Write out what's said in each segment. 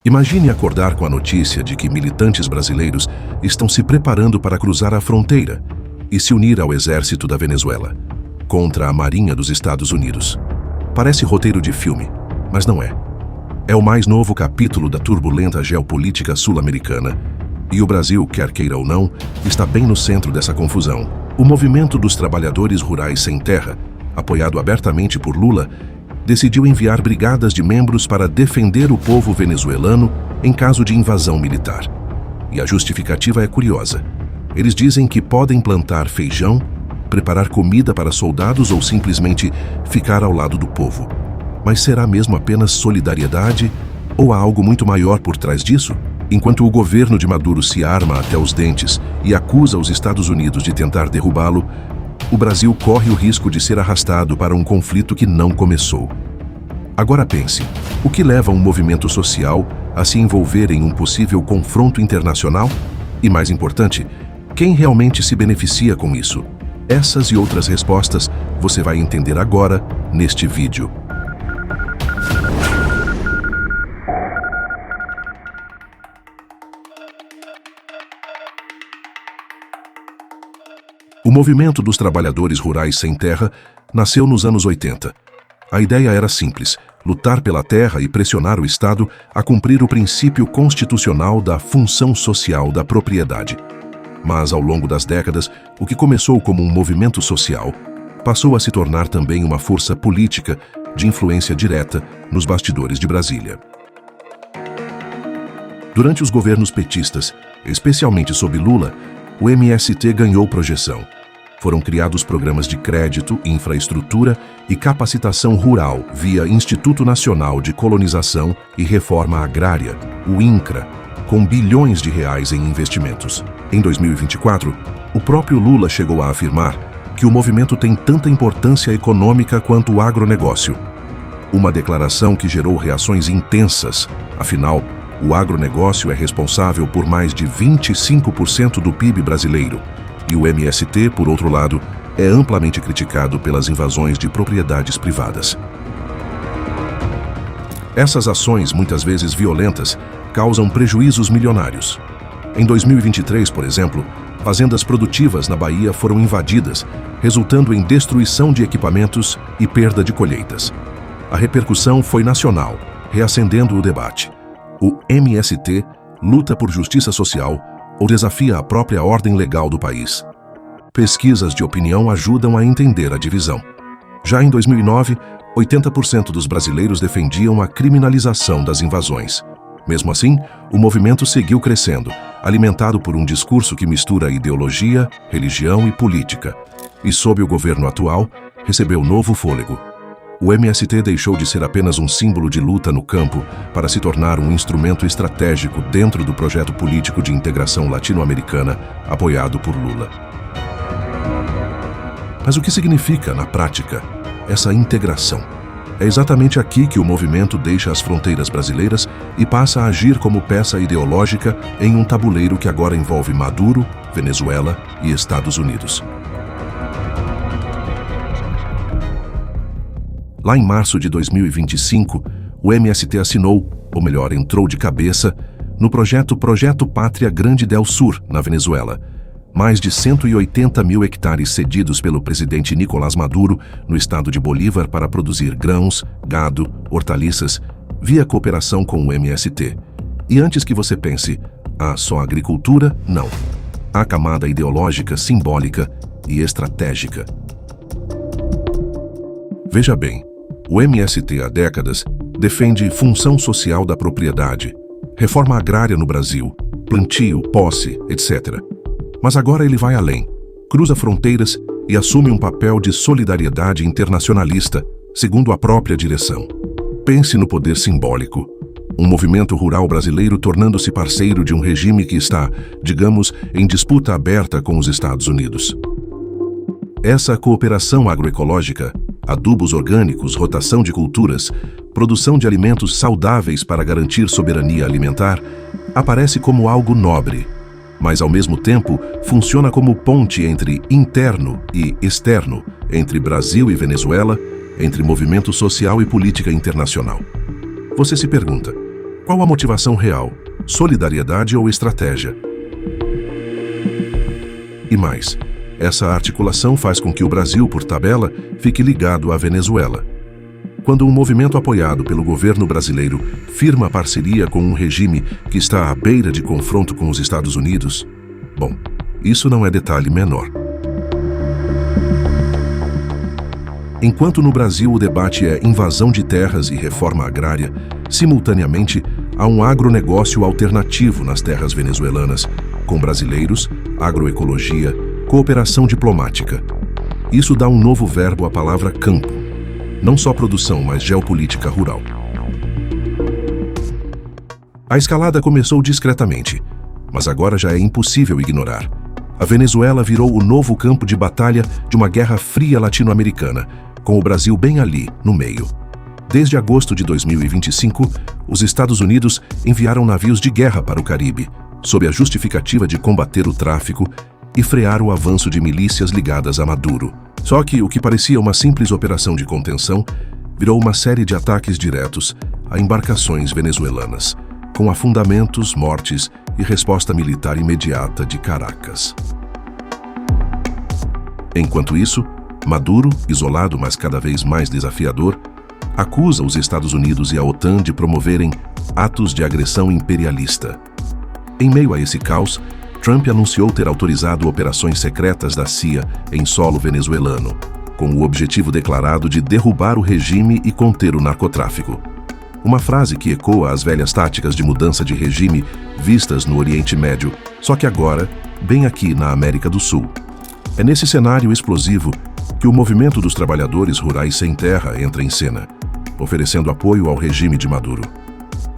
Imagine acordar com a notícia de que militantes brasileiros estão se preparando para cruzar a fronteira e se unir ao exército da Venezuela, contra a Marinha dos Estados Unidos. Parece roteiro de filme, mas não é. É o mais novo capítulo da turbulenta geopolítica sul-americana, e o Brasil, quer queira ou não, está bem no centro dessa confusão. O movimento dos trabalhadores rurais sem terra, apoiado abertamente por Lula, decidiu enviar brigadas de membros para defender o povo venezuelano em caso de invasão militar. E a justificativa é curiosa. Eles dizem que podem plantar feijão, preparar comida para soldados ou simplesmente ficar ao lado do povo. Mas será mesmo apenas solidariedade ou há algo muito maior por trás disso? Enquanto o governo de Maduro se arma até os dentes e acusa os Estados Unidos de tentar derrubá-lo, o Brasil corre o risco de ser arrastado para um conflito que não começou. Agora pense, o que leva um movimento social a se envolver em um possível confronto internacional? E mais importante, quem realmente se beneficia com isso? Essas e outras respostas você vai entender agora neste vídeo. O movimento dos trabalhadores rurais sem terra nasceu nos anos 80. A ideia era simples: lutar pela terra e pressionar o Estado a cumprir o princípio constitucional da função social da propriedade. Mas, ao longo das décadas, o que começou como um movimento social passou a se tornar também uma força política de influência direta nos bastidores de Brasília. Durante os governos petistas, especialmente sob Lula, o MST ganhou projeção. Foram criados programas de crédito, infraestrutura e capacitação rural via Instituto Nacional de Colonização e Reforma Agrária, o INCRA, com bilhões de reais em investimentos. Em 2024, o próprio Lula chegou a afirmar que o movimento tem tanta importância econômica quanto o agronegócio. Uma declaração que gerou reações intensas, afinal, o agronegócio é responsável por mais de 25% do PIB brasileiro, e o MST, por outro lado, é amplamente criticado pelas invasões de propriedades privadas. Essas ações, muitas vezes violentas, causam prejuízos milionários. Em 2023, por exemplo, fazendas produtivas na Bahia foram invadidas, resultando em destruição de equipamentos e perda de colheitas. A repercussão foi nacional, reacendendo o debate. O MST luta por justiça social ou desafia a própria ordem legal do país? Pesquisas de opinião ajudam a entender a divisão. Já em 2009, 80% dos brasileiros defendiam a criminalização das invasões. Mesmo assim, o movimento seguiu crescendo, alimentado por um discurso que mistura ideologia, religião e política. E sob o governo atual, recebeu novo fôlego. O MST deixou de ser apenas um símbolo de luta no campo para se tornar um instrumento estratégico dentro do projeto político de integração latino-americana apoiado por Lula. Mas o que significa, na prática, essa integração? É exatamente aqui que o movimento deixa as fronteiras brasileiras e passa a agir como peça ideológica em um tabuleiro que agora envolve Maduro, Venezuela e Estados Unidos. Lá em março de 2025, o MST assinou, ou melhor, entrou de cabeça, no Projeto Pátria Grande del Sur, na Venezuela. Mais de 180 mil hectares cedidos pelo presidente Nicolás Maduro no estado de Bolívar para produzir grãos, gado, hortaliças, via cooperação com o MST. E antes que você pense, só agricultura? Não. Há camada ideológica, simbólica e estratégica. Veja bem, o MST há décadas defende função social da propriedade, reforma agrária no Brasil, plantio, posse, etc. Mas agora ele vai além, cruza fronteiras e assume um papel de solidariedade internacionalista, segundo a própria direção. Pense no poder simbólico. Um movimento rural brasileiro tornando-se parceiro de um regime que está, digamos, em disputa aberta com os Estados Unidos. Essa cooperação agroecológica, adubos orgânicos, rotação de culturas, produção de alimentos saudáveis para garantir soberania alimentar, aparece como algo nobre, mas ao mesmo tempo funciona como ponte entre interno e externo, entre Brasil e Venezuela, entre movimento social e política internacional. Você se pergunta, Qual a motivação real? Solidariedade ou estratégia? E mais, essa articulação faz com que o Brasil, por tabela, fique ligado à Venezuela. Quando um movimento apoiado pelo governo brasileiro firma parceria com um regime que está à beira de confronto com os Estados Unidos, bom, isso não é detalhe menor. Enquanto no Brasil o debate é invasão de terras e reforma agrária, simultaneamente há um agronegócio alternativo nas terras venezuelanas, com brasileiros, agroecologia, cooperação diplomática. Isso dá um novo verbo à palavra campo. Não só produção, mas geopolítica rural. A escalada começou discretamente, mas agora já é impossível ignorar. A Venezuela virou o novo campo de batalha de uma guerra fria latino-americana, com o Brasil bem ali, no meio. Desde agosto de 2025, os Estados Unidos enviaram navios de guerra para o Caribe, sob a justificativa de combater o tráfico e frear o avanço de milícias ligadas a Maduro. Só que o que parecia uma simples operação de contenção virou uma série de ataques diretos a embarcações venezuelanas, com afundamentos, mortes e resposta militar imediata de Caracas. Enquanto isso, Maduro, isolado mas cada vez mais desafiador, acusa os Estados Unidos e a OTAN de promoverem atos de agressão imperialista. Em meio a esse caos, Trump anunciou ter autorizado operações secretas da CIA em solo venezuelano, com o objetivo declarado de derrubar o regime e conter o narcotráfico. Uma frase que ecoa as velhas táticas de mudança de regime vistas no Oriente Médio, só que agora, bem aqui na América do Sul. É nesse cenário explosivo que o movimento dos trabalhadores rurais sem terra entra em cena, oferecendo apoio ao regime de Maduro.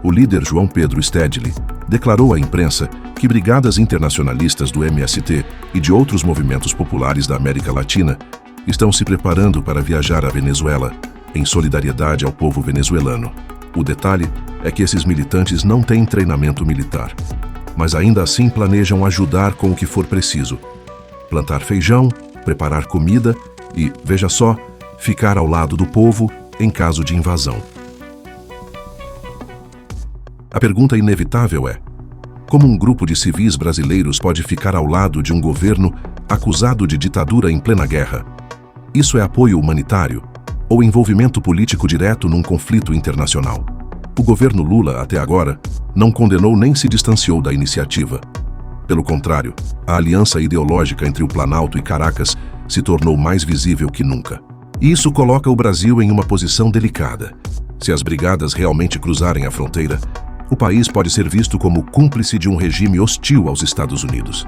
O líder João Pedro Stedley declarou à imprensa que brigadas internacionalistas do MST e de outros movimentos populares da América Latina estão se preparando para viajar à Venezuela, em solidariedade ao povo venezuelano. O detalhe é que esses militantes não têm treinamento militar, mas ainda assim planejam ajudar com o que for preciso. Plantar feijão, preparar comida e, veja só, ficar ao lado do povo em caso de invasão. A pergunta inevitável é: como um grupo de civis brasileiros pode ficar ao lado de um governo acusado de ditadura em plena guerra? Isso é apoio humanitário ou envolvimento político direto num conflito internacional? O governo Lula, até agora, não condenou nem se distanciou da iniciativa. Pelo contrário, a aliança ideológica entre o Planalto e Caracas se tornou mais visível que nunca. E isso coloca o Brasil em uma posição delicada. Se as brigadas realmente cruzarem a fronteira, o país pode ser visto como cúmplice de um regime hostil aos Estados Unidos.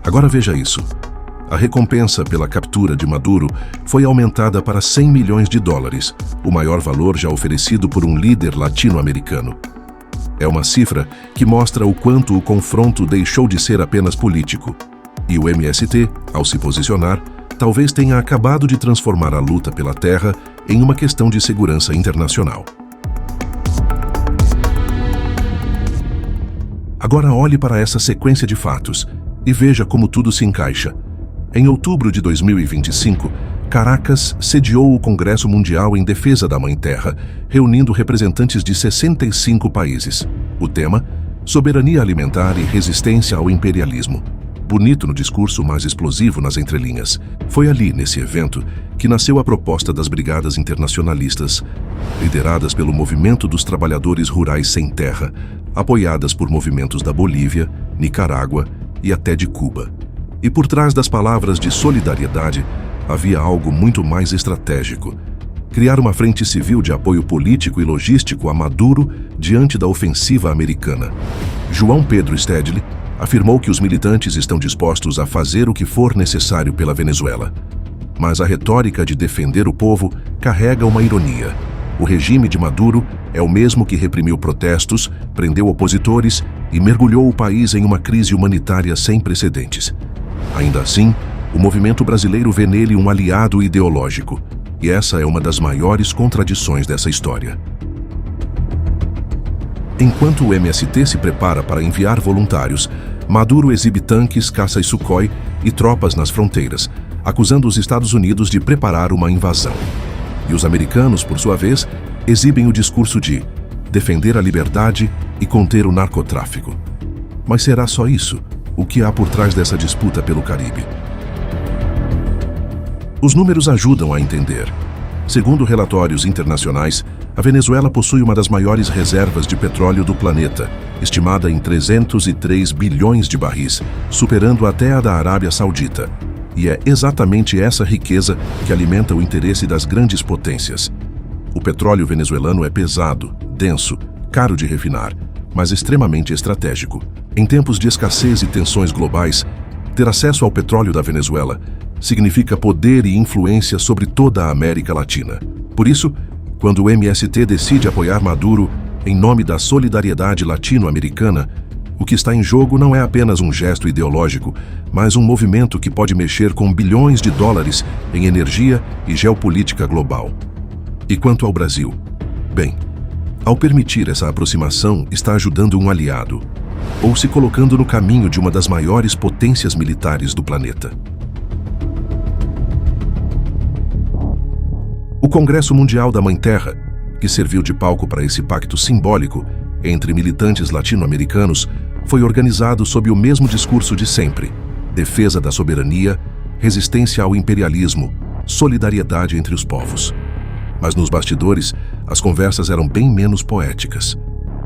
Agora veja isso. A recompensa pela captura de Maduro foi aumentada para 100 milhões de dólares, o maior valor já oferecido por um líder latino-americano. É uma cifra que mostra o quanto o confronto deixou de ser apenas político. E o MST, ao se posicionar, talvez tenha acabado de transformar a luta pela terra em uma questão de segurança internacional. Agora olhe para essa sequência de fatos e veja como tudo se encaixa. Em outubro de 2025, Caracas sediou o Congresso Mundial em Defesa da Mãe Terra, reunindo representantes de 65 países. O tema: soberania alimentar e resistência ao imperialismo. Bonito no discurso, mas explosivo nas entrelinhas. Foi ali, nesse evento, que nasceu a proposta das Brigadas Internacionalistas, lideradas pelo Movimento dos Trabalhadores Rurais Sem Terra, apoiadas por movimentos da Bolívia, Nicarágua e até de Cuba. E por trás das palavras de solidariedade, havia algo muito mais estratégico: criar uma frente civil de apoio político e logístico a Maduro diante da ofensiva americana. João Pedro Stedley afirmou que os militantes estão dispostos a fazer o que for necessário pela Venezuela. Mas a retórica de defender o povo carrega uma ironia. O regime de Maduro é o mesmo que reprimiu protestos, prendeu opositores e mergulhou o país em uma crise humanitária sem precedentes. Ainda assim, o movimento brasileiro vê nele um aliado ideológico, e essa é uma das maiores contradições dessa história. Enquanto o MST se prepara para enviar voluntários, Maduro exibe tanques, caças Sukhoi e tropas nas fronteiras, acusando os Estados Unidos de preparar uma invasão. E os americanos, por sua vez, exibem o discurso de defender a liberdade e conter o narcotráfico. Mas será só isso o que há por trás dessa disputa pelo Caribe? Os números ajudam a entender. Segundo relatórios internacionais, a Venezuela possui uma das maiores reservas de petróleo do planeta, estimada em 303 bilhões de barris, superando até a da Arábia Saudita. E é exatamente essa riqueza que alimenta o interesse das grandes potências. O petróleo venezuelano é pesado, denso, caro de refinar, mas extremamente estratégico. Em tempos de escassez e tensões globais, ter acesso ao petróleo da Venezuela significa poder e influência sobre toda a América Latina. Por isso, quando o MST decide apoiar Maduro em nome da solidariedade latino-americana, o que está em jogo não é apenas um gesto ideológico, mas um movimento que pode mexer com bilhões de dólares em energia e geopolítica global. E quanto ao Brasil? Bem, ao permitir essa aproximação, está ajudando um aliado, ou se colocando no caminho de uma das maiores potências militares do planeta. O Congresso Mundial da Mãe Terra, que serviu de palco para esse pacto simbólico entre militantes latino-americanos, foi organizado sob o mesmo discurso de sempre: defesa da soberania, resistência ao imperialismo, solidariedade entre os povos. Mas nos bastidores, as conversas eram bem menos poéticas.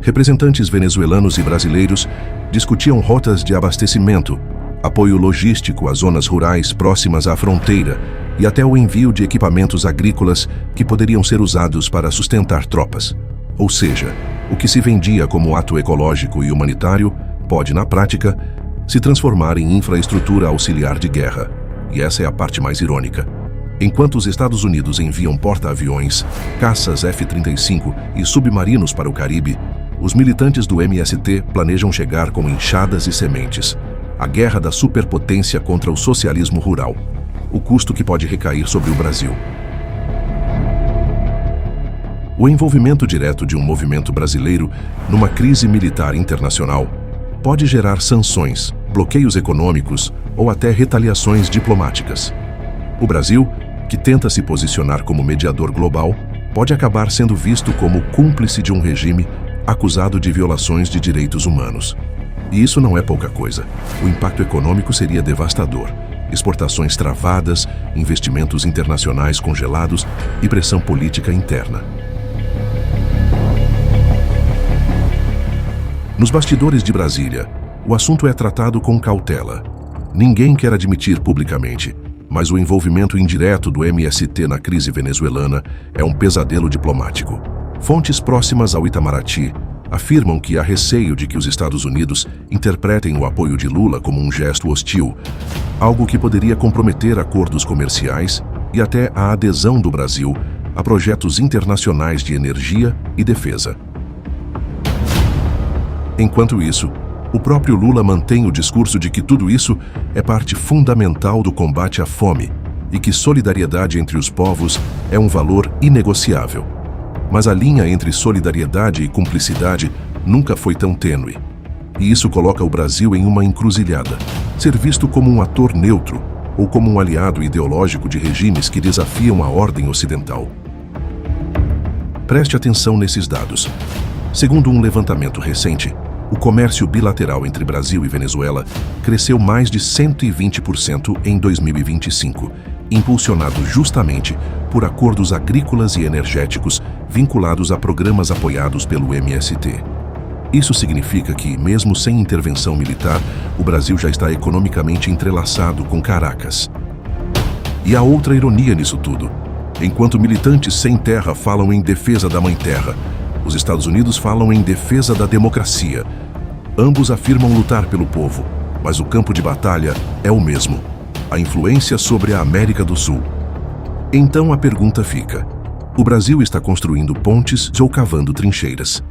Representantes venezuelanos e brasileiros discutiam rotas de abastecimento, apoio logístico às zonas rurais próximas à fronteira e até o envio de equipamentos agrícolas que poderiam ser usados para sustentar tropas. Ou seja, o que se vendia como ato ecológico e humanitário pode, na prática, se transformar em infraestrutura auxiliar de guerra. E essa é a parte mais irônica. Enquanto os Estados Unidos enviam porta-aviões, caças F-35 e submarinos para o Caribe, os militantes do MST planejam chegar com enxadas e sementes. A guerra da superpotência contra o socialismo rural. O custo que pode recair sobre o Brasil. O envolvimento direto de um movimento brasileiro numa crise militar internacional pode gerar sanções, bloqueios econômicos ou até retaliações diplomáticas. O Brasil, que tenta se posicionar como mediador global, pode acabar sendo visto como cúmplice de um regime acusado de violações de direitos humanos. E isso não é pouca coisa. O impacto econômico seria devastador. Exportações travadas, investimentos internacionais congelados e pressão política interna. Nos bastidores de Brasília, o assunto é tratado com cautela. Ninguém quer admitir publicamente, mas o envolvimento indireto do MST na crise venezuelana é um pesadelo diplomático. Fontes próximas ao Itamaraty afirmam que há receio de que os Estados Unidos interpretem o apoio de Lula como um gesto hostil, algo que poderia comprometer acordos comerciais e até a adesão do Brasil a projetos internacionais de energia e defesa. Enquanto isso, o próprio Lula mantém o discurso de que tudo isso é parte fundamental do combate à fome e que solidariedade entre os povos é um valor inegociável. Mas a linha entre solidariedade e cumplicidade nunca foi tão tênue. E isso coloca o Brasil em uma encruzilhada. Ser visto como um ator neutro ou como um aliado ideológico de regimes que desafiam a ordem ocidental. Preste atenção nesses dados. Segundo um levantamento recente, o comércio bilateral entre Brasil e Venezuela cresceu mais de 120% em 2025, impulsionado justamente por acordos agrícolas e energéticos vinculados a programas apoiados pelo MST. Isso significa que, mesmo sem intervenção militar, o Brasil já está economicamente entrelaçado com Caracas. E há outra ironia nisso tudo. Enquanto militantes sem terra falam em defesa da Mãe Terra, os Estados Unidos falam em defesa da democracia. Ambos afirmam lutar pelo povo, mas o campo de batalha é o mesmo: a influência sobre a América do Sul. Então a pergunta fica: o Brasil está construindo pontes ou cavando trincheiras?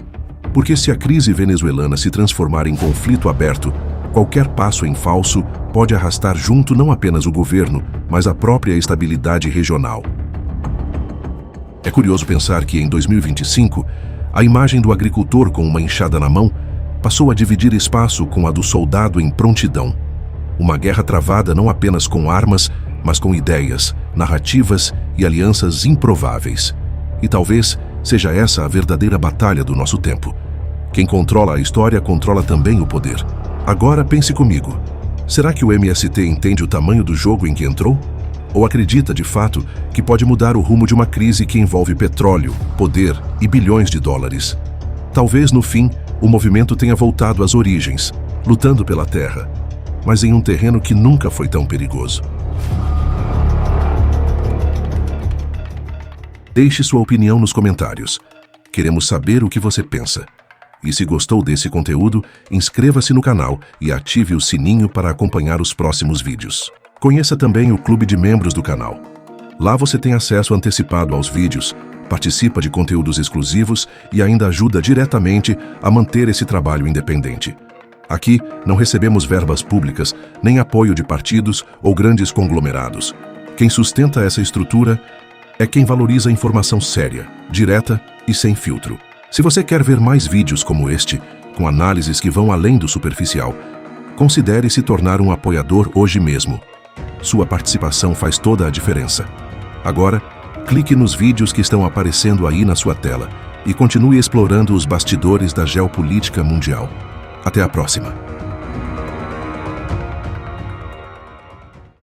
Porque se a crise venezuelana se transformar em conflito aberto, qualquer passo em falso pode arrastar junto não apenas o governo, mas a própria estabilidade regional. É curioso pensar que em 2025, a imagem do agricultor com uma enxada na mão passou a dividir espaço com a do soldado em prontidão. Uma guerra travada não apenas com armas, mas com ideias, narrativas e alianças improváveis. E talvez seja essa a verdadeira batalha do nosso tempo. Quem controla a história controla também o poder. Agora pense comigo. Será que o MST entende o tamanho do jogo em que entrou? Ou acredita, de fato, que pode mudar o rumo de uma crise que envolve petróleo, poder e bilhões de dólares? Talvez, no fim, o movimento tenha voltado às origens, lutando pela terra, mas em um terreno que nunca foi tão perigoso. Deixe sua opinião nos comentários. Queremos saber o que você pensa. E se gostou desse conteúdo, inscreva-se no canal e ative o sininho para acompanhar os próximos vídeos. Conheça também o clube de membros do canal. Lá você tem acesso antecipado aos vídeos, participa de conteúdos exclusivos e ainda ajuda diretamente a manter esse trabalho independente. Aqui não recebemos verbas públicas, nem apoio de partidos ou grandes conglomerados. Quem sustenta essa estrutura é quem valoriza a informação séria, direta e sem filtro. Se você quer ver mais vídeos como este, com análises que vão além do superficial, considere se tornar um apoiador hoje mesmo. Sua participação faz toda a diferença. Agora, clique nos vídeos que estão aparecendo aí na sua tela e continue explorando os bastidores da geopolítica mundial. Até a próxima!